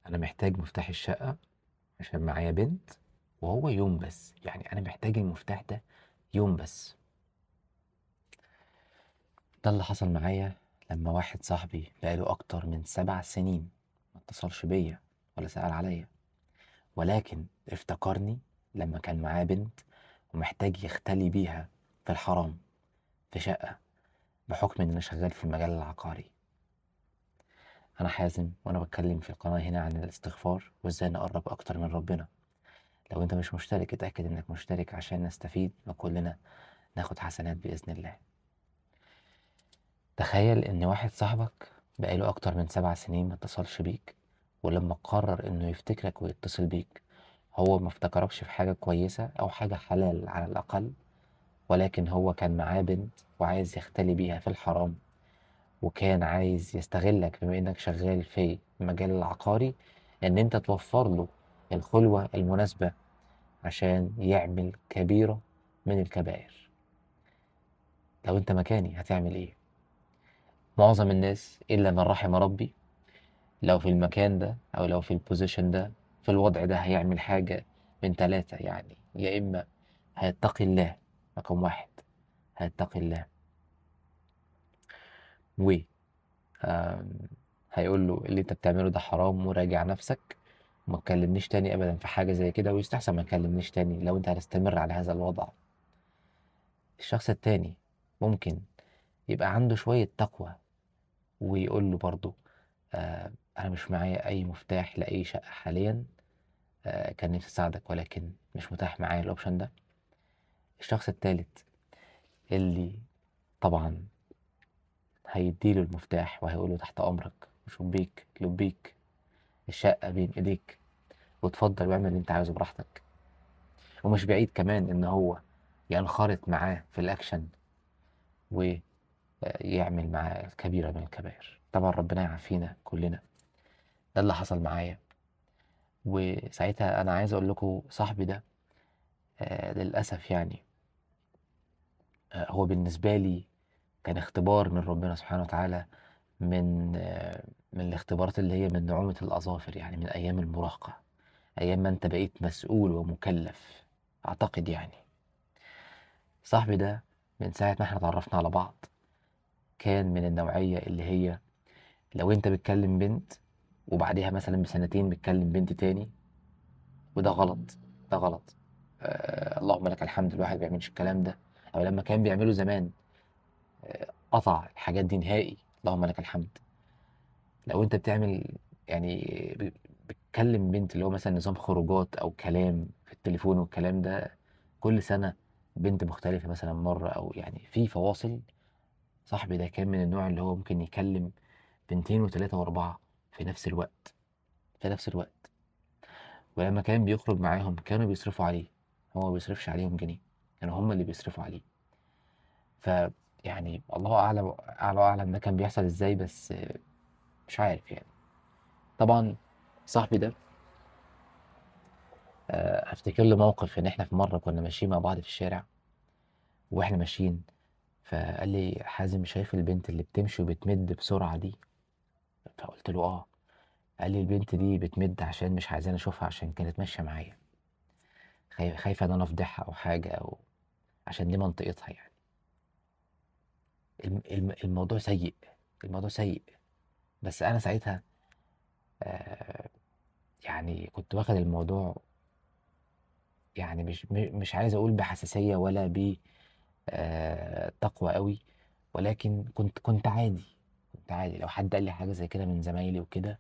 انا محتاج مفتاح الشقة عشان معايا بنت، وهو يوم بس. يعني انا محتاج المفتاح ده يوم بس. ده اللي حصل معايا لما واحد صاحبي بقاله اكتر من 7 سنين ما اتصلش بيا ولا سأل عليا، ولكن افتكرني لما كان معاه بنت ومحتاج يختلي بيها في الحرام، في شقة، بحكم ان انا شغال في المجال العقاري. انا حازم، وانا بتكلم في القناة هنا عن الاستغفار وازاي نقرب اكتر من ربنا. لو انت مش مشترك اتأكد انك مشترك عشان نستفيد وكلنا ناخد حسنات بإذن الله. تخيل ان واحد صاحبك بقاله اكتر من 7 سنين ما اتصلش بيك، ولما قرر انه يفتكرك ويتصل بيك هو ما افتكركش في حاجة كويسة او حاجة حلال على الاقل، ولكن هو كان معاه بنت وعايز يختلي بيها في الحرام، وكان عايز يستغلك بما انك شغال في المجال العقاري ان انت توفر له الخلوة المناسبة عشان يعمل كبيرة من الكبائر. لو انت مكاني هتعمل ايه؟ معظم الناس الا من رحم ربي لو في المكان ده او لو في البوزيشن ده، في الوضع ده، هيعمل حاجة من ثلاثة. يعني يا اما هيتقي الله، رقم واحد هيتقي الله، و آم، هيقول له اللي انت بتعمله ده حرام وراجع نفسك وما تكلمنيش تاني ابدا في حاجة زي كده، ويستحسن ما تكلمنيش تاني لو انت هتستمر على هذا الوضع. الشخص التاني ممكن يبقى عنده شوية تقوى ويقول له برضه أنا مش معايا أي مفتاح لأي شقة حاليا، كان نفسي أساعدك ولكن مش متاح معايا الأوبشن ده. الشخص التالت اللي طبعا هيديله المفتاح وهيقوله تحت أمرك وشبيك لبيك، الشقة بين إيديك وتفضل واعمل اللي أنت عايزه براحتك. ومش بعيد كمان إن هو ينخرط معاه في الأكشن ويعمل معاه كبيرة من الكبائر. طبعا ربنا يعافينا كلنا. ده اللي حصل معايا. وساعتها انا عايز اقول لكم صاحبي ده للاسف يعني هو بالنسبه لي كان اختبار من ربنا سبحانه وتعالى، من الاختبارات اللي هي من نعومه الاظافر، يعني من ايام المراهقه، ايام ما انت بقيت مسؤول ومكلف اعتقد يعني. صاحبي ده من ساعه ما احنا اتعرفنا على بعض كان من النوعيه اللي هي لو انت بتكلم بنت وبعديها مثلا بسنتين بتكلم بنت تاني، وده غلط. ده غلط. اللهم لك الحمد الواحد ما بيعملش الكلام ده، او لما كان بيعمله زمان قطع الحاجات دي نهائي. اللهم لك الحمد. لو انت بتعمل يعني ب- بتكلم بنت اللي هو مثلا نظام خروجات او كلام في التليفون والكلام ده كل سنة، بنت مختلفة مثلا مرة، او يعني في فواصل. صاحبي ده كان من النوع اللي هو ممكن يكلم بنتين وثلاثة واربعة في نفس الوقت، في نفس الوقت. ولما كان بيخرج معاهم كانوا بيصرفوا عليه، هو ما بيصرفش عليهم جنيه، كانوا هم اللي بيصرفوا عليه. ف يعني الله اعلم، اعلى واعلم ده كان بيحصل ازاي، بس مش عارف يعني. طبعا صاحبي ده افتكر له موقف ان احنا في مره كنا ماشيين مع بعض في الشارع، واحنا ماشيين فقال لي حازم شايف البنت اللي بتمشي وبتمد بسرعه دي؟ فقلت له اه. قال لي البنت دي بتمد عشان مش عايزاني اشوفها عشان كانت ماشيه معايا، خايفه ان انا افضحها او حاجه، او عشان دي منطقتها يعني. الموضوع سيء، الموضوع سيء. بس انا ساعتها آه يعني كنت واخد الموضوع، يعني مش عايز اقول بحساسيه ولا ب تقوى قوي، ولكن كنت عادي. كنت عادي لو حد قال لي حاجه زي كده من زمايلي وكده،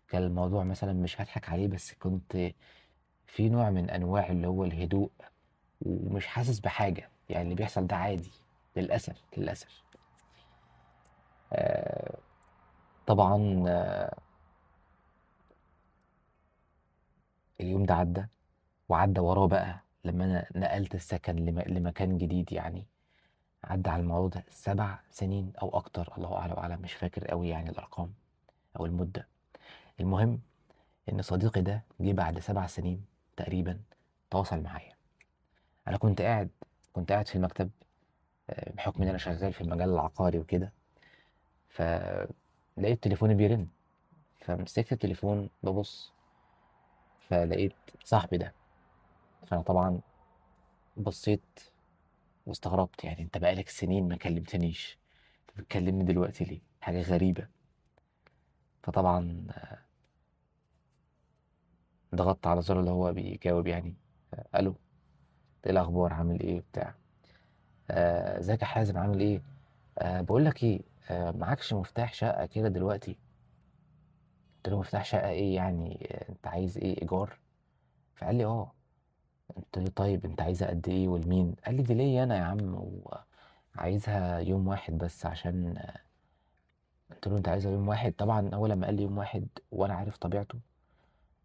كان الموضوع مثلا مش هضحك عليه، بس كنت في نوع من انواع اللي هو الهدوء ومش حاسس بحاجه، يعني اللي بيحصل ده عادي. للاسف للاسف. آه طبعا اليوم ده عدى، وعدى وراه بقى لما انا نقلت السكن لمكان جديد يعني. عدى على الموضوع ده 7 سنين او اكتر، الله اعلم واعلم، مش فاكر قوي يعني الارقام او المده. المهم ان صديقي ده جه بعد 7 سنين تقريبا تواصل معايا. انا كنت قاعد في المكتب بحكم ان انا شغال في المجال العقاري وكده، فلقيت تليفوني بيرن. فمسكت التليفون ببص، فلقيت صاحبي ده. فانا طبعا بصيت واستغربت، يعني انت بقالك سنين ما كلمتنيش، انت بتكلمني دلوقتي ليه؟ حاجة غريبة. فطبعا ضغطت على زر اللي هو بيجاوب يعني. الو، ايه الاخبار، عامل ايه بتاع؟ ازيك يا حازم، عامل ايه؟ بقول لك ايه، معكش مفتاح شقة كده دلوقتي؟ قلت له مفتاح شقة ايه يعني؟ انت عايز ايه، ايجار؟ فقال لي اه. قلت له طيب انت عايزها قد ايه والمين؟ قال لي دي ليا انا يا عم، وعايزها يوم واحد بس عشان قلت له انت عايزها يوم واحد؟ طبعا اول لما قال لي يوم واحد وانا عارف طبيعته،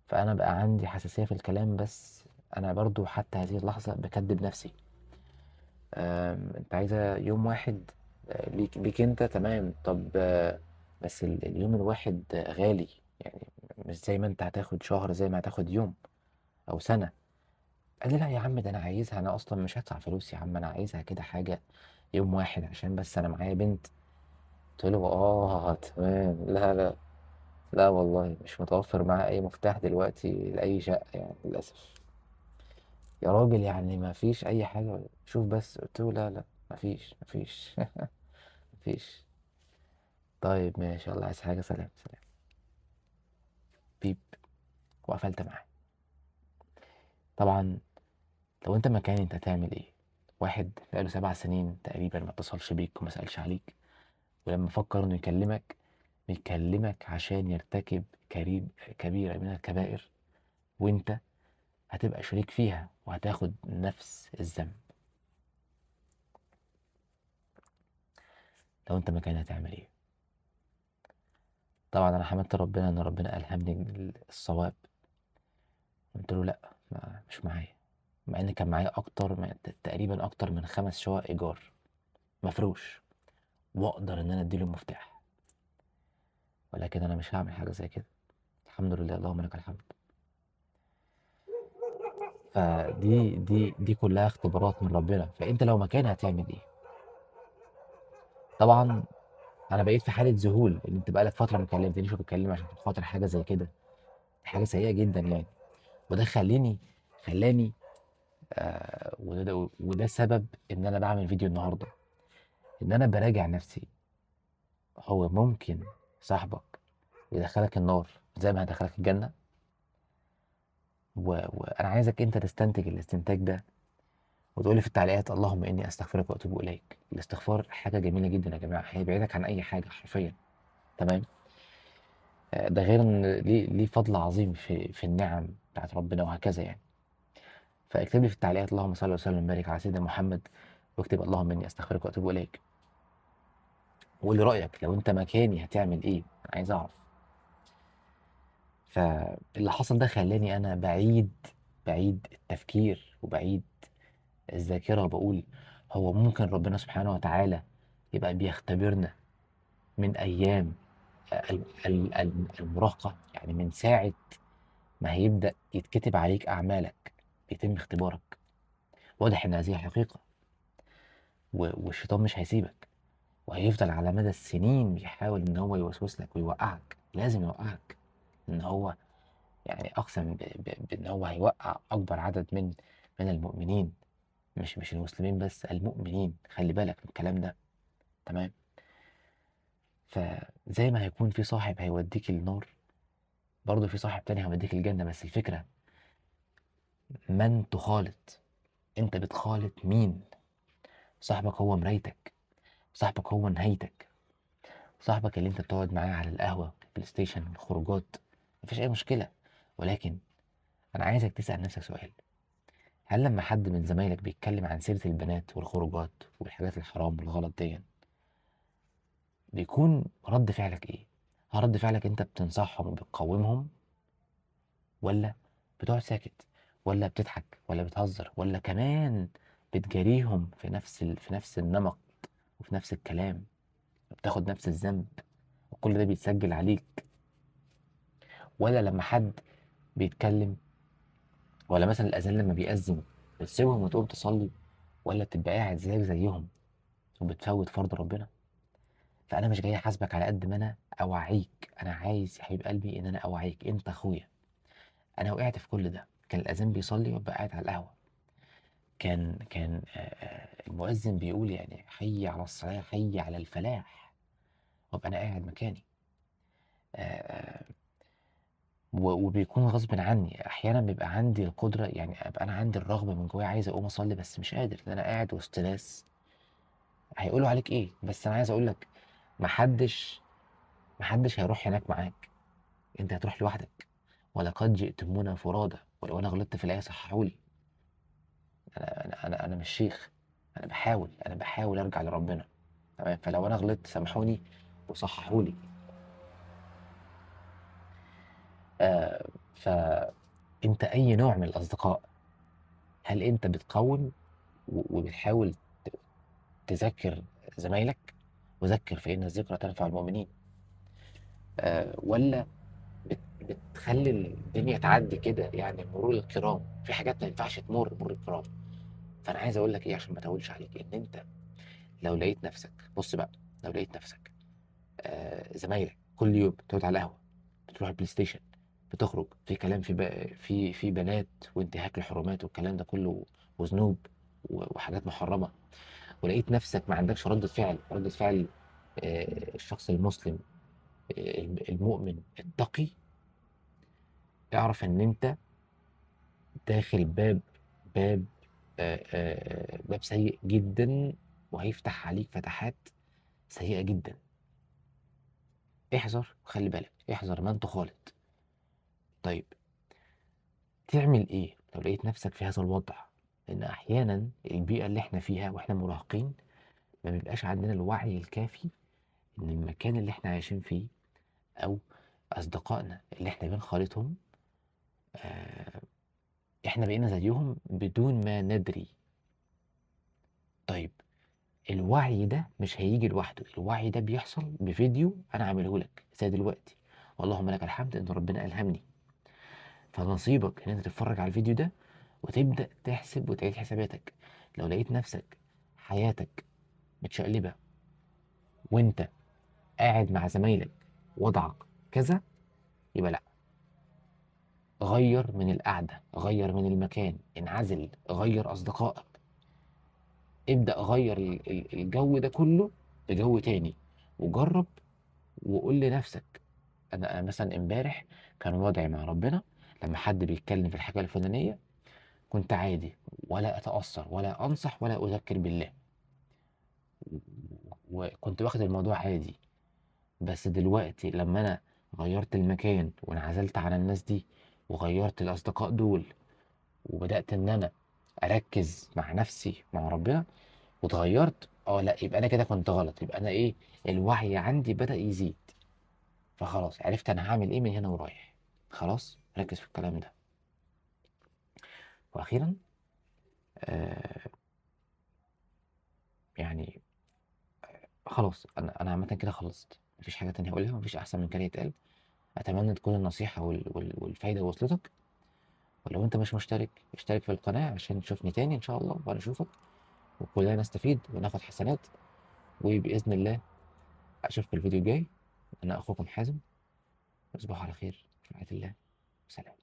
فانا بقى عندي حساسية في الكلام، بس انا برضو حتى هذه اللحظة بكدب نفسي. انت عايزها يوم واحد؟ ليك انت، تمام. طب بس اليوم الواحد غالي يعني، مش زي ما انت هتاخد شهر زي ما هتاخد يوم او سنة. قال لي لا يا عم، ده انا عايزها، انا اصلا مش هدفع فلوس يا عم، انا عايزها كده حاجة يوم واحد عشان بس انا معايا بنت. قلت له اه تمام. لا لا، لا والله مش متوفر معايا اي مفتاح دلوقتي لاي شقة يعني للاسف. يا راجل يعني ما فيش اي حاجة؟ شوف بس. قلت له لا لا، ما فيش ما فيش. ما فيش. طيب ماشي، الله عايز حاجة، سلام سلام. بيب. وقفلت معاه. طبعا لو انت مكاني انت هتعمل ايه؟ واحد بقاله 7 سنين تقريبا ما اتصلش بيك وما سألش عليك، ولما فكر انه يكلمك بيكلمك عشان يرتكب كبيرة من الكبائر، وانت هتبقى شريك فيها وهتاخد نفس الذنب. لو انت مكاني هتعمل ايه؟ طبعا انا حمدت ربنا ان ربنا الهمني الصواب. قلت له لا، مش معايا. مع ان كان معايا تقريبا اكتر من 5 شقق ايجار مفروش، واقدر ان انا اديله المفتاح، ولكن انا مش هعمل حاجه زي كده. الحمد لله، اللهم لك الحمد. فدي كلها اختبارات من ربنا. فانت لو مكاني هتعمل ايه؟ طبعا انا بقيت في حاله ذهول، ان انت بقالك فتره ما كلمتنيش وبتكلم عشان خاطر حاجه زي كده. دي حاجه سيئه جدا يعني. وده خلاني وده سبب ان انا بعمل فيديو النهارده، ان انا براجع نفسي. هو ممكن صاحبك يدخلك النار زي ما هدخلك الجنة؟ وأنا عايزك أنت تستنتج الاستنتاج ده، وتقولي في التعليقات اللهم إني أستغفرك وأتوب إليك. الاستغفار حاجة جميلة جدا يا جماعة، هيبعدك عن أي حاجة حرفيا. تمام. ده غير إن ليه فضل عظيم في النعم بتاعت ربنا وهكذا يعني. فاكتب لي في التعليقات اللهم صل وسلم وبارك على سيدنا محمد، واكتب اللهم إني أستغفرك وأتوب إليك. وقول لي رأيك، لو أنت مكاني هتعمل إيه؟ أنا عايز أعرف. فاللي حصل ده خلاني انا بعيد التفكير وبعيد الذاكرة، وبقول هو ممكن ربنا سبحانه وتعالى يبقى بيختبرنا من ايام المراهقة، يعني من ساعة ما هيبدأ يتكتب عليك اعمالك بيتم اختبارك. واضح ان هذه حقيقة، والشيطان مش هيسيبك، وهيفضل على مدى السنين بيحاول ان هو يوسوس لك ويوقعك. لازم يوقعك، ان هو يعني اقسم بان هو هيوقع اكبر عدد من المؤمنين، مش المسلمين بس، المؤمنين. خلي بالك من الكلام ده. تمام. فزي ما هيكون في صاحب هيوديك النار، برضه في صاحب تاني هيوديك الجنة. بس الفكرة من تخالط. انت بتخالط مين؟ صاحبك هو مرايتك، صاحبك هو نهايتك، صاحبك اللي انت بتقعد معاه على القهوة، البلاي ستيشن، الخروجات، مفيش اي مشكلة. ولكن انا عايزك تسأل نفسك سؤال: هل لما حد من زمايلك بيتكلم عن سيرة البنات والخروجات والحاجات الحرام والغلط دي، بيكون رد فعلك ايه؟ هل رد فعلك انت بتنصحهم وبتقومهم، ولا بتقعد ساكت، ولا بتضحك، ولا بتهزر، ولا كمان بتجاريهم في نفس النمط وفي نفس الكلام، وبتاخد نفس الذنب، وكل ده بيتسجل عليك؟ ولا لما حد بيتكلم، ولا مثلا الأذان لما بيأذن بتسيبهم وتقوم تصلي، ولا بتبقى قاعد زيك زيهم وبتفوت فرض ربنا؟ فأنا مش جاي أحاسبك على قد ما أنا أوعيك، أنا عايز يا حبيب قلبي إن أنا أوعيك، أنت أخويا. أنا وقعت في كل ده، كان الأذان بيصلي وأبقى قاعد على القهوة، كان المؤذن بيقول يعني حي على الصلاة، حي على الفلاح، وأبقى أنا قاعد مكاني. آآ وبيكون غصبٍ عني، أحيانًا بيبقى عندي القدرة، يعني أبقى أنا عندي الرغبة من جوايا عايز أقوم أصلّي بس مش قادر، لإن أنا قاعد وسط ناس هيقولوا عليك إيه. بس أنا عايز أقول لك ما حدش هيروح هناك معاك، أنت هتروح لوحدك. ولقد جئتمونا فُرادى، ولو أنا غلطت في الآية صححوا لي، أنا مش شيخ، أنا باحاول أرجع لربنا، تمام؟ فلو أنا غلطت سامحوني وصححوا لي. فأنت أي نوع من الأصدقاء، هل أنت بتقوّم وبتحاول تذكّر زمايلك، وذكّر فإن الذكرى تنفع المؤمنين، والّا بتخلّي الدنيا تعدّي كده يعني مرور الكرام؟ في حاجات ما ينفعش تمُر مرور الكرام. فأنا عايز أقول لك إيه عشان ما أطوّلش عليك، إن أنت لو لقيت نَفْسك، بُص بقى، لو لقيت نَفْسك زمايلك كل يوم بتقعد على القهوة، بتروح البلاي ستيشن، بتخرج، في كلام في بنات وانتهاك للحرمات والكلام ده كلّه وذنوب وحاجات محرمة، ولقيت نفسك ما عندكش ردة فعل الشخص المسلم المؤمن التقي، اعرف إن أنت داخل باب سيء جدًا، وهيفتح عليك فتحات سيئة جدًا. احذر وخلّي بالك، احذر من تخالط. طيب تعمل إيه لو لقيت نفسك في هذا الوضع؟ لأن أحيانًا البيئة اللي إحنا فيها وإحنا مراهقين ما بيبقاش عندنا الوعي الكافي إن المكان اللي إحنا عايشين فيه أو أصدقائنا اللي إحنا بنخالطهم آآ إحنا بقينا زيّهم بدون ما ندري. طيب الوعي ده مش هييجي لوحده، الوعي ده بيحصل بفيديو أنا عامله لك زي دلوقتي، واللهم لك الحمد إن ربنا ألهمني. فنصيبك إن أنت تتفرّج على الفيديو ده وتبدأ تحسب وتعيد حساباتك. لو لقيت نفسك حياتك متشقلبة وأنت قاعد مع زمايلك وضعك كذا، يبقى لأ، غيّر من القعدة، غيّر من المكان، انعزل، غيّر أصدقائك، ابدأ غيّر الجو ده كلّه بجو تاني، وجرّب وقُل لنفسك أنا مثلًا امبارح كان وضعي مع ربنا لمّا حد بيتكلم في الحاجة الفلانية كنت عادي، ولا أتأثّر ولا أنصح ولا أذكّر بالله، وكنت واخد الموضوع عادي. بس دلوقتي لمّا أنا غيّرت المكان وانعزلت عن الناس دي، وغيّرت الأصدقاء دول، وبدأت إن أنا أركّز مع نفسي مع ربنا واتغيّرت، لأ يبقى أنا كده كنت غلط، يبقى أنا إيه، الوعي عندي بدأ يزيد، فخلاص عرفت أنا هاعمل إيه من هنا ورايح، خلاص ركّز في الكلام ده. وأخيرًا آآ يعني خلاص أنا عامةً كده خلّصت، ما فيش حاجة تانية هاقولها، ما فيش أحسن من كده يتقال. أتمنى تكون النصيحة والفايدة وصلتك. ولو أنت مش مشترك اشترك في القناة عشان تشوفني تاني إن شاء الله وأنا أشوفك وكلنا نستفيد وناخد حسنات. وبإذن الله أشوفك في الفيديو الجاي. أنا أخوكم حازم، تصبحوا على خير في رعاية الله. سلام.